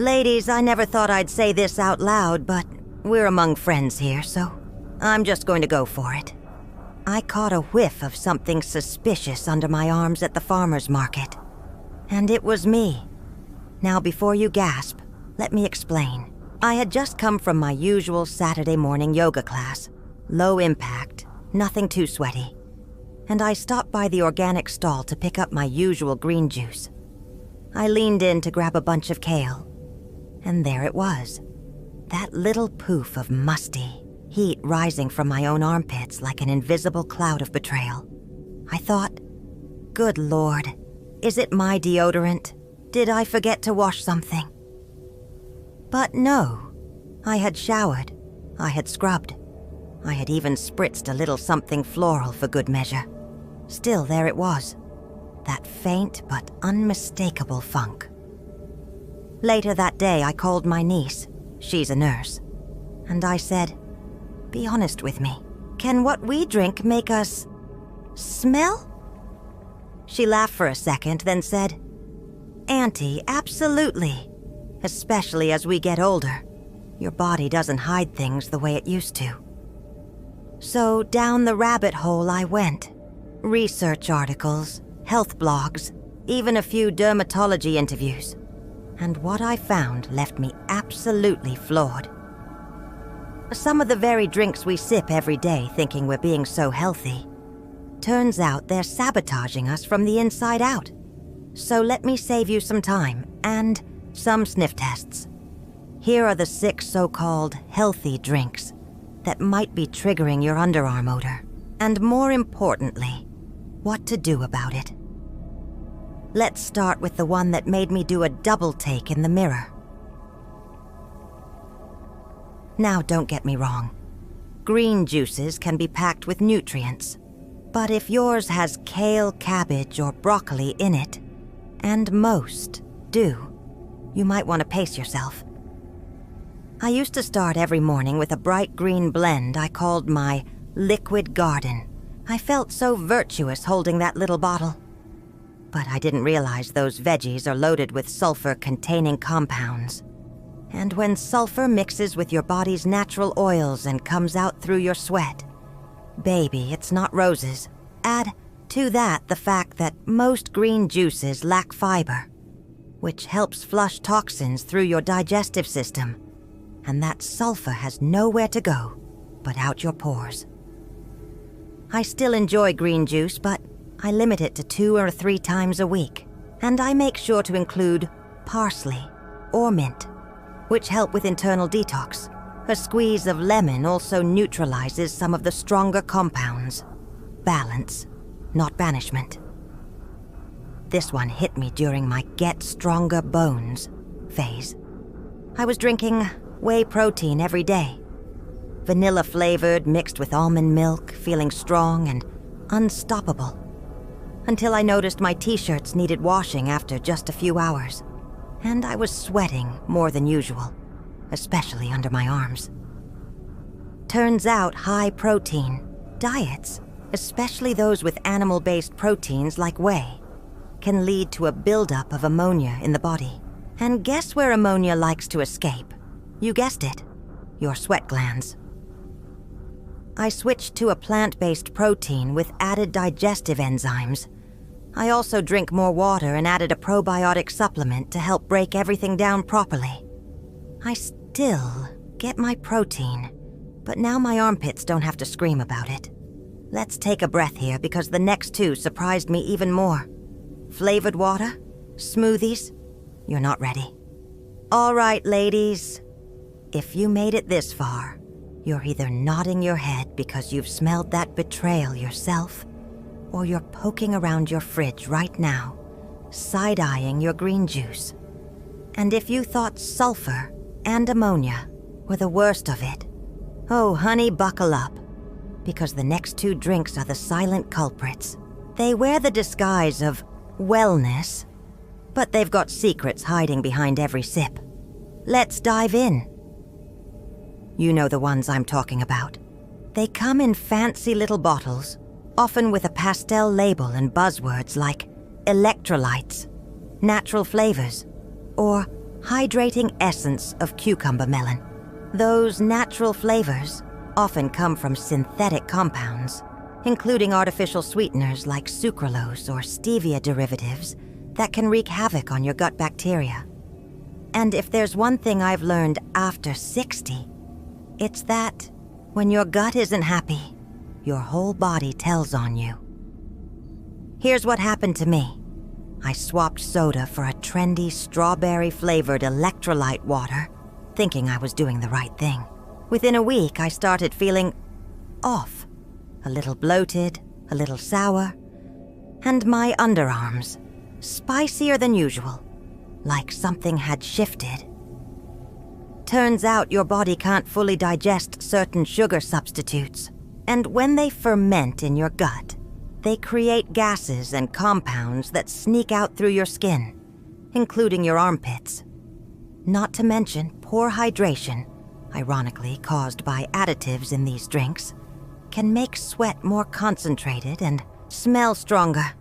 Ladies, I never thought I'd say this out loud, but we're among friends here, so I'm just going to go for it. I caught a whiff of something suspicious under my arms at the farmer's market. And it was me. Now, before you gasp, let me explain. I had just come from my usual Saturday morning yoga class. Low impact, nothing too sweaty. And I stopped by the organic stall to pick up my usual green juice. I leaned in to grab a bunch of kale. And there it was. That little poof of musty heat rising from my own armpits like an invisible cloud of betrayal. I thought, good Lord, is it my deodorant? Did I forget to wash something? But no, I had showered, I had scrubbed, I had even spritzed a little something floral for good measure. Still, there it was, that faint but unmistakable funk. Later that day, I called my niece, she's a nurse, and I said, be honest with me, can what we drink make us smell? She laughed for a second, then said, Auntie, absolutely. Especially as we get older. Your body doesn't hide things the way it used to. So down the rabbit hole I went. Research articles, health blogs, even a few dermatology interviews. And what I found left me absolutely floored. Some of the very drinks we sip every day thinking we're being so healthy, turns out they're sabotaging us from the inside out. So let me save you some time and some sniff tests. Here are the 6 so-called healthy drinks that might be triggering your underarm odor, and more importantly, what to do about it. Let's start with the one that made me do a double take in the mirror. Now, don't get me wrong. Green juices can be packed with nutrients, but if yours has kale, cabbage, or broccoli in it, and most do, you might want to pace yourself. I used to start every morning with a bright green blend I called my liquid garden. I felt so virtuous holding that little bottle. But I didn't realize those veggies are loaded with sulfur-containing compounds. And when sulfur mixes with your body's natural oils and comes out through your sweat, baby, it's not roses. Add to that the fact that most green juices lack fiber, which helps flush toxins through your digestive system, and that sulfur has nowhere to go but out your pores. I still enjoy green juice, but I limit it to 2 or 3 times a week, and I make sure to include parsley or mint, which help with internal detox. A squeeze of lemon also neutralizes some of the stronger compounds. Balance, not banishment. This one hit me during my get stronger bones phase. I was drinking whey protein every day. Vanilla flavored, mixed with almond milk, feeling strong and unstoppable. Until I noticed my t-shirts needed washing after just a few hours. And I was sweating more than usual, especially under my arms. Turns out high-protein diets, especially those with animal-based proteins like whey, can lead to a buildup of ammonia in the body. And guess where ammonia likes to escape? You guessed it, your sweat glands. I switched to a plant-based protein with added digestive enzymes. I also drink more water and added a probiotic supplement to help break everything down properly. I still get my protein, but now my armpits don't have to scream about it. Let's take a breath here because the next 2 surprised me even more. Flavored water? Smoothies? You're not ready. All right, ladies. If you made it this far, you're either nodding your head because you've smelled that betrayal yourself, or you're poking around your fridge right now, side-eyeing your green juice. And if you thought sulfur and ammonia were the worst of it, oh, honey, buckle up, because the next 2 drinks are the silent culprits. They wear the disguise of wellness, but they've got secrets hiding behind every sip. Let's dive in. You know the ones I'm talking about. They come in fancy little bottles, often with a pastel label and buzzwords like electrolytes, natural flavors, or hydrating essence of cucumber melon. Those natural flavors often come from synthetic compounds, including artificial sweeteners like sucralose or stevia derivatives that can wreak havoc on your gut bacteria. And if there's one thing I've learned after 60, it's that when your gut isn't happy, your whole body tells on you. Here's what happened to me. I swapped soda for a trendy strawberry-flavored electrolyte water, thinking I was doing the right thing. Within a week, I started feeling off. A little bloated, a little sour, and my underarms, spicier than usual, like something had shifted. Turns out your body can't fully digest certain sugar substitutes, and when they ferment in your gut, they create gases and compounds that sneak out through your skin, including your armpits. Not to mention poor hydration, ironically caused by additives in these drinks, can make sweat more concentrated and smell stronger.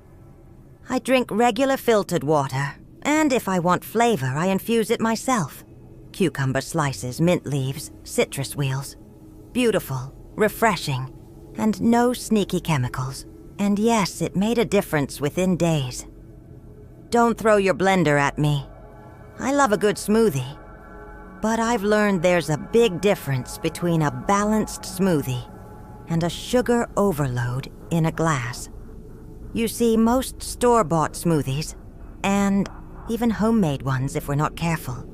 I drink regular filtered water, and if I want flavor, I infuse it myself. Cucumber slices, mint leaves, citrus wheels. Beautiful, refreshing, and no sneaky chemicals. And yes, it made a difference within days. Don't throw your blender at me. I love a good smoothie. But I've learned there's a big difference between a balanced smoothie and a sugar overload in a glass. You see, most store-bought smoothies, and even homemade ones if we're not careful,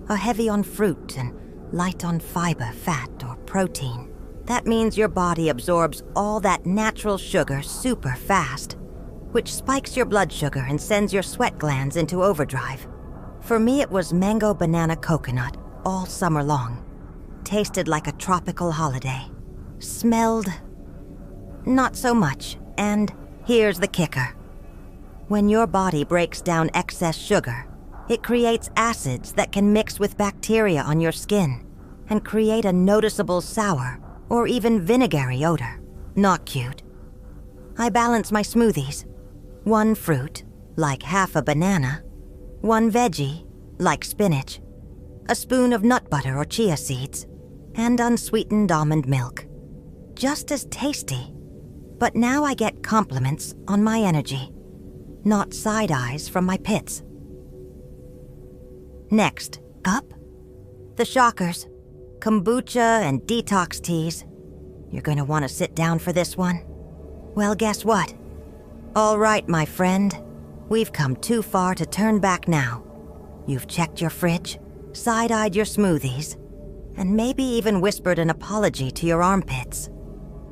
are heavy on fruit and light on fiber, fat, or protein. That means your body absorbs all that natural sugar super fast, which spikes your blood sugar and sends your sweat glands into overdrive. For me, it was mango banana coconut all summer long. Tasted like a tropical holiday. Smelled not so much, and here's the kicker. When your body breaks down excess sugar, it creates acids that can mix with bacteria on your skin and create a noticeable sour or even vinegary odor. Not cute. I balance my smoothies. One fruit, like half a banana. One veggie, like spinach. A spoon of nut butter or chia seeds. And unsweetened almond milk. Just as tasty. But now I get compliments on my energy, not side eyes from my pits. Next up, the shockers. Kombucha and detox teas. You're going to want to sit down for this one? Well, guess what? All right, my friend. We've come too far to turn back now. You've checked your fridge, side-eyed your smoothies, and maybe even whispered an apology to your armpits.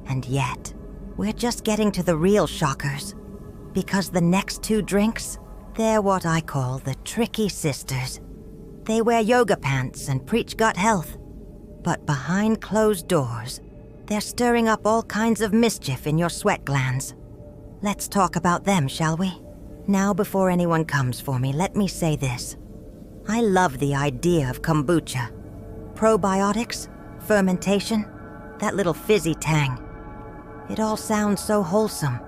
And yet, we're just getting to the real shockers. Because the next two drinks, they're what I call the tricky sisters. They wear yoga pants and preach gut health. But behind closed doors, they're stirring up all kinds of mischief in your sweat glands. Let's talk about them, shall we? Now, before anyone comes for me, let me say this. I love the idea of kombucha. Probiotics, fermentation, that little fizzy tang. It all sounds so wholesome.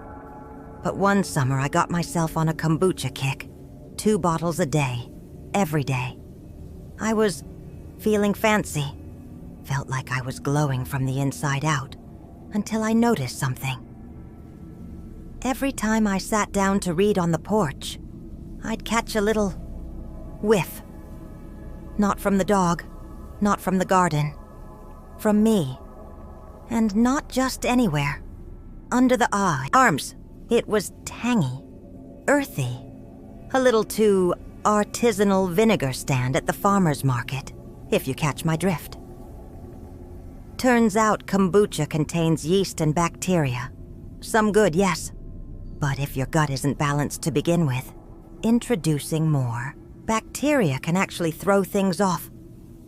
But one summer I got myself on a kombucha kick. 2 bottles a day, every day. I was feeling fancy. Felt like I was glowing from the inside out, until I noticed something. Every time I sat down to read on the porch, I'd catch a little whiff. Not from the dog, not from the garden, from me. And not just anywhere. Under the arms. It was tangy, earthy. A little too artisanal vinegar stand at the farmer's market, if you catch my drift. Turns out kombucha contains yeast and bacteria. Some good, yes. But if your gut isn't balanced to begin with, introducing more bacteria can actually throw things off.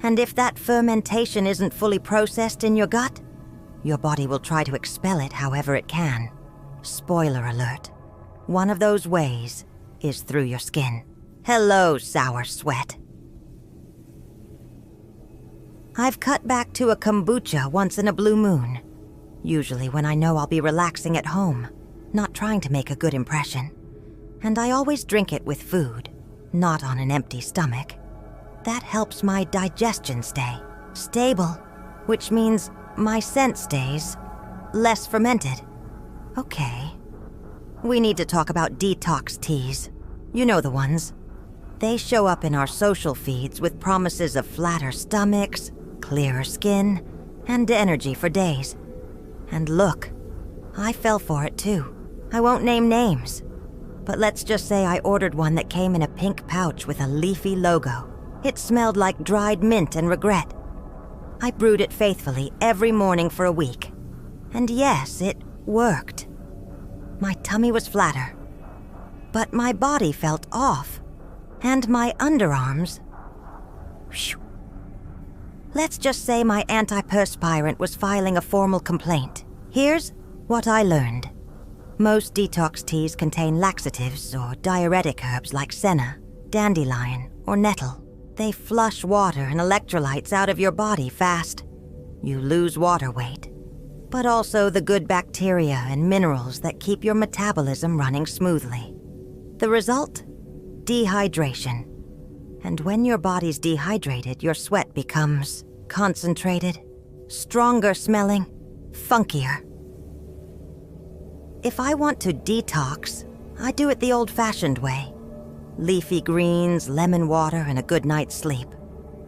And if that fermentation isn't fully processed in your gut, your body will try to expel it however it can. Spoiler alert. One of those ways is through your skin. Hello, sour sweat. I've cut back to a kombucha once in a blue moon. Usually when I know I'll be relaxing at home, not trying to make a good impression. And I always drink it with food, not on an empty stomach. That helps my digestion stay stable, which means my scent stays less fermented. Okay. We need to talk about detox teas. You know the ones. They show up in our social feeds with promises of flatter stomachs, clearer skin, and energy for days. And look, I fell for it too. I won't name names, but let's just say I ordered one that came in a pink pouch with a leafy logo. It smelled like dried mint and regret. I brewed it faithfully every morning for a week. And yes, it worked. My tummy was flatter, but my body felt off, and my underarms... Whew. Let's just say my antiperspirant was filing a formal complaint. Here's what I learned. Most detox teas contain laxatives or diuretic herbs like senna, dandelion, or nettle. They flush water and electrolytes out of your body fast. You lose water weight, but also the good bacteria and minerals that keep your metabolism running smoothly. The result? Dehydration. And when your body's dehydrated, your sweat becomes concentrated, stronger smelling, funkier. If I want to detox, I do it the old-fashioned way. Leafy greens, lemon water, and a good night's sleep.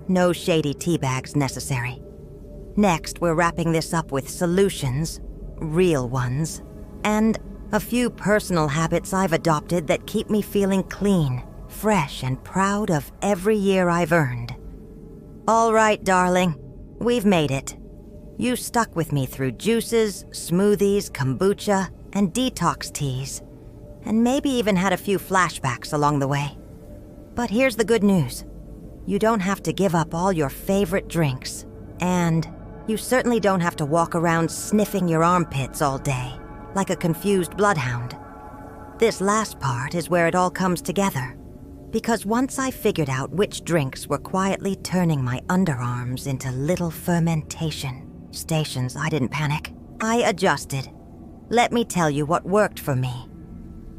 No shady tea bags necessary. Next, we're wrapping this up with solutions, real ones, and a few personal habits I've adopted that keep me feeling clean, fresh, and proud of every year I've earned. All right, darling, we've made it. You stuck with me through juices, smoothies, kombucha, and detox teas, and maybe even had a few flashbacks along the way. But here's the good news. You don't have to give up all your favorite drinks, and you certainly don't have to walk around sniffing your armpits all day, like a confused bloodhound. This last part is where it all comes together, because once I figured out which drinks were quietly turning my underarms into little fermentation stations, I didn't panic. I adjusted. Let me tell you what worked for me,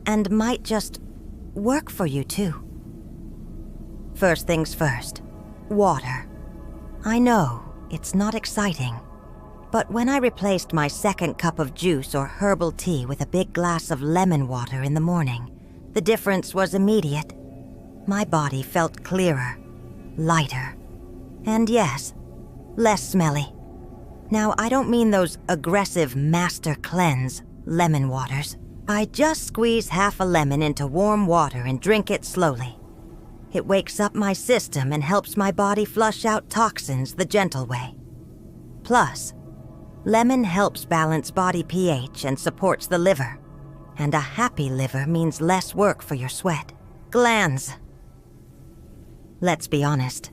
and might just work for you too. First things first, water. I know, it's not exciting, but when I replaced my second cup of juice or herbal tea with a big glass of lemon water in the morning, the difference was immediate. My body felt clearer, lighter, and yes, less smelly. Now, I don't mean those aggressive master cleanse lemon waters. I just squeeze half a lemon into warm water and drink it slowly. It wakes up my system and helps my body flush out toxins the gentle way. Plus, lemon helps balance body pH and supports the liver. And a happy liver means less work for your sweat glands. Let's be honest.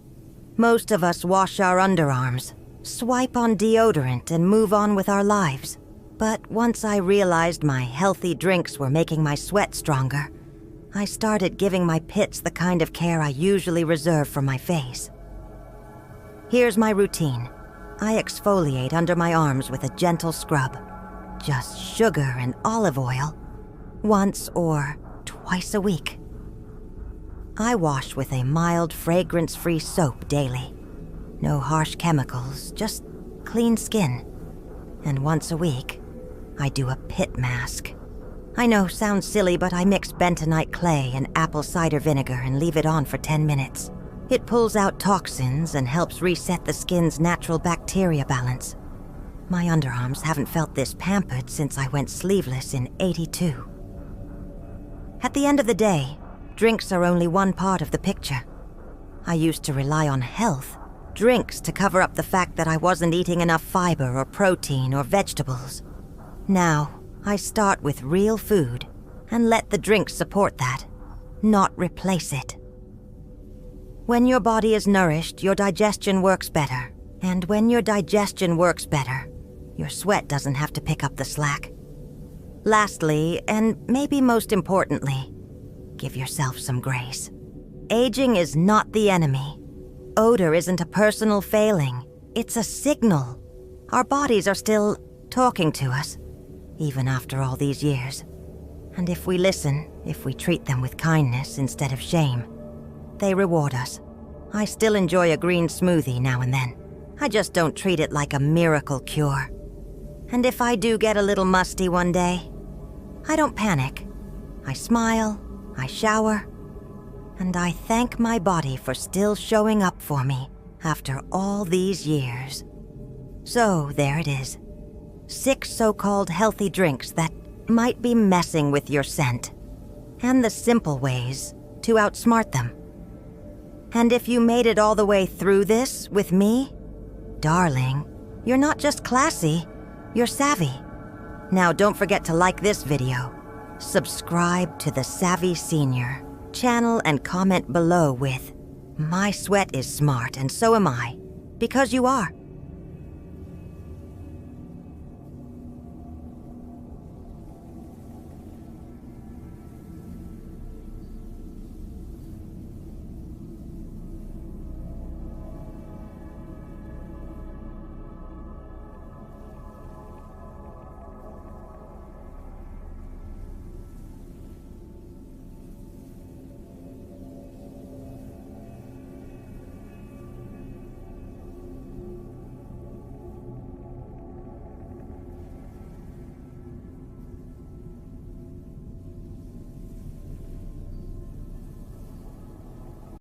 Most of us wash our underarms, swipe on deodorant, and move on with our lives. But once I realized my healthy drinks were making my sweat stronger, I started giving my pits the kind of care I usually reserve for my face. Here's my routine. I exfoliate under my arms with a gentle scrub. Just sugar and olive oil, once or twice a week. I wash with a mild, fragrance-free soap daily. No harsh chemicals, just clean skin. And once a week, I do a pit mask. I know, sounds silly, but I mix bentonite clay and apple cider vinegar and leave it on for 10 minutes. It pulls out toxins and helps reset the skin's natural bacteria balance. My underarms haven't felt this pampered since I went sleeveless in '82. At the end of the day, drinks are only one part of the picture. I used to rely on health, drinks to cover up the fact that I wasn't eating enough fiber or protein or vegetables. Now, I start with real food and let the drinks support that, not replace it. When your body is nourished, your digestion works better. And when your digestion works better, your sweat doesn't have to pick up the slack. Lastly, and maybe most importantly, give yourself some grace. Aging is not the enemy. Odor isn't a personal failing. It's a signal. Our bodies are still talking to us, even after all these years. And if we listen, if we treat them with kindness instead of shame, they reward us. I still enjoy a green smoothie now and then. I just don't treat it like a miracle cure. And if I do get a little musty one day, I don't panic. I smile, I shower, and I thank my body for still showing up for me after all these years. So there it is. 6 so-called healthy drinks that might be messing with your scent, and the simple ways to outsmart them. And if you made it all the way through this with me, darling, you're not just classy, you're savvy. Now don't forget to like this video, subscribe to the Savvy Senior channel, and comment below with, "My sweat is smart and so am I," because you are.